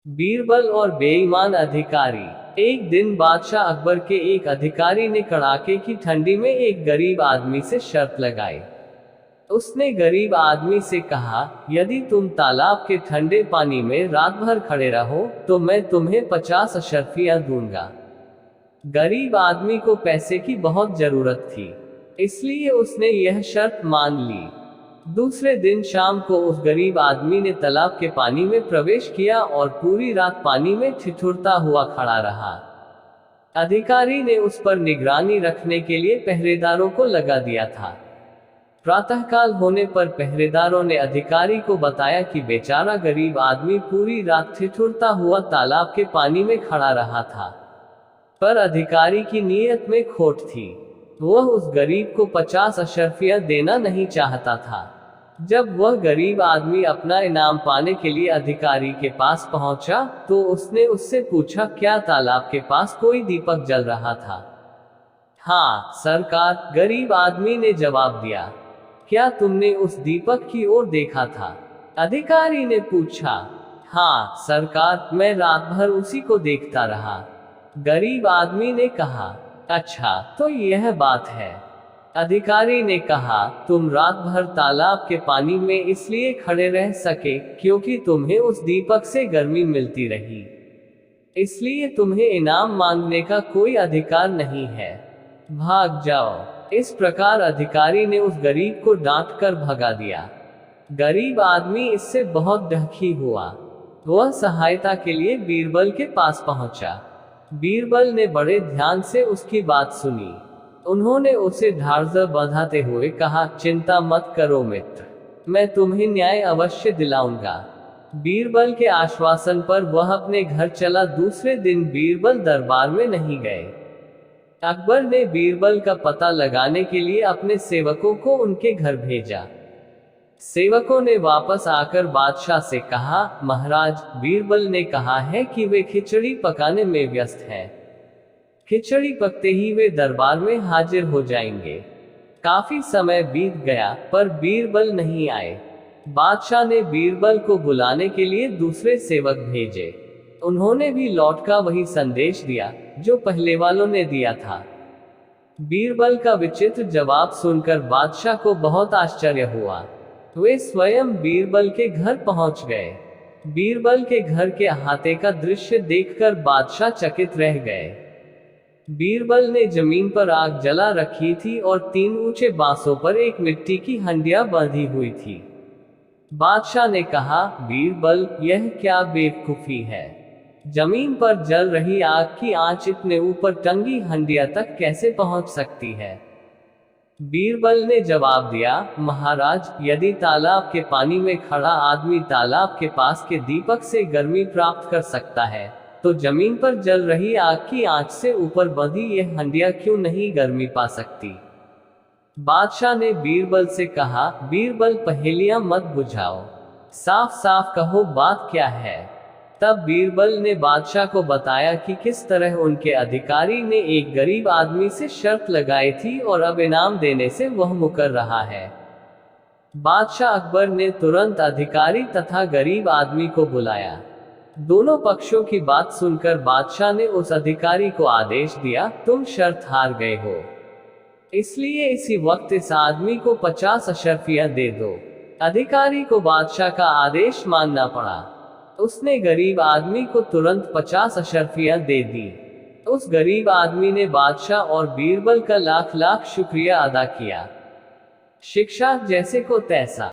बीरबल और बेईमान अधिकारी। एक दिन बादशाह अकबर के एक अधिकारी ने कड़ाके की ठंडी में एक गरीब आदमी से शर्त लगाई। उसने गरीब आदमी से कहा, यदि तुम तालाब के ठंडे पानी में रात भर खड़े रहो तो मैं तुम्हें 50 अशर्फियां दूंगा। गरीब आदमी को पैसे की बहुत जरूरत थी, इसलिए उसने यह शर्त मान ली। दूसरे दिन शाम को उस गरीब आदमी ने तालाब के पानी में प्रवेश किया और पूरी रात पानी में ठिठुरता हुआ खड़ा रहा। अधिकारी ने उस पर निगरानी रखने के लिए पहरेदारों को लगा दिया था। प्रातःकाल होने पर पहरेदारों ने अधिकारी को बताया कि बेचारा गरीब आदमी पूरी रात ठिठुरता हुआ तालाब के पानी में खड़ा रहा था। पर अधिकारी की नीयत में खोट थी। वह उस गरीब को 50 अशर्फियां देना नहीं चाहता था। जब वह गरीब आदमी अपना इनाम पाने के लिए अधिकारी के पास पहुंचा, तो उसने उससे पूछा, क्या तालाब के पास कोई दीपक जल रहा था? हाँ सरकार, गरीब आदमी ने जवाब दिया। क्या तुमने उस दीपक की ओर देखा था? अधिकारी ने पूछा। हाँ सरकार, मैं रात भर उसी को देखता रहा। गरीब आदमी ने कहा। अच्छा, तो यह बात है। अधिकारी ने कहा, तुम रात भर तालाब के पानी में इसलिए खड़े रह सके क्योंकि तुम्हें उस दीपक से गर्मी मिलती रही, इसलिए तुम्हें इनाम मांगने का कोई अधिकार नहीं है। भाग जाओ। इस प्रकार अधिकारी ने उस गरीब को डांट कर भगा दिया। गरीब आदमी इससे बहुत दुखी हुआ। वह सहायता के लिए बीरबल के पास पहुंचा। बीरबल ने बड़े ध्यान से उसकी बात सुनी। उन्होंने उसे ढाढ़स बंधाते हुए कहा, चिंता मत करो मित्र, मैं तुम्हें न्याय अवश्य दिलाऊंगा। बीरबल के आश्वासन पर वह अपने घर चला। दूसरे दिन बीरबल दरबार में नहीं गए। अकबर ने बीरबल का पता लगाने के लिए अपने सेवकों को उनके घर भेजा। सेवकों ने वापस आकर बादशाह से कहा, महाराज, बीरबल ने कहा है कि वे खिचड़ी पकाने में व्यस्त हैं। खिचड़ी पकते ही वे दरबार में हाजिर हो जाएंगे। काफी समय बीत गया पर बीरबल नहीं आए। बादशाह ने बीरबल को बुलाने के लिए दूसरे सेवक भेजे। उन्होंने भी लौटकर वही संदेश दिया जो पहले वालों ने दिया था। बीरबल का विचित्र जवाब सुनकर बादशाह को बहुत आश्चर्य हुआ। वे स्वयं बीरबल के घर पहुंच गए। बीरबल के घर के अहाते का दृश्य देखकर बादशाह चकित रह गए। बीरबल ने जमीन पर आग जला रखी थी और 3 ऊंचे बांसों पर एक मिट्टी की हंडिया बांधी हुई थी। बादशाह ने कहा, बीरबल, यह क्या बेवकूफी है? जमीन पर जल रही आग की आंच इतने ऊपर टंगी हंडिया तक कैसे पहुंच सकती है? बीरबल ने जवाब दिया, महाराज, यदि तालाब के पानी में खड़ा आदमी तालाब के पास के दीपक से गर्मी प्राप्त कर सकता है, तो जमीन पर जल रही आग की आंच से ऊपर बंधी यह हंडिया क्यों नहीं गर्मी पा सकती? बादशाह ने बीरबल से कहा, बीरबल, पहेलियां मत बुझाओ, साफ साफ कहो बात क्या है। तब बीरबल ने बादशाह को बताया कि किस तरह उनके अधिकारी ने एक गरीब आदमी से शर्त लगाई थी और अब इनाम देने से वह मुकर रहा है। बादशाह अकबर ने तुरंत अधिकारी तथा गरीब आदमी को बुलाया। दोनों पक्षों की बात सुनकर बादशाह ने उस अधिकारी को आदेश दिया, तुम शर्त हार गए हो, इसलिए इसी वक्त इस आदमी को 50 अशर्फियां दे दो। अधिकारी को बादशाह का आदेश मानना पड़ा। उसने गरीब आदमी को तुरंत 50 अशर्फियां दे दी। उस गरीब आदमी ने बादशाह और बीरबल का लाख लाख शुक्रिया अदा किया। शिक्षा जैसे को तैसा।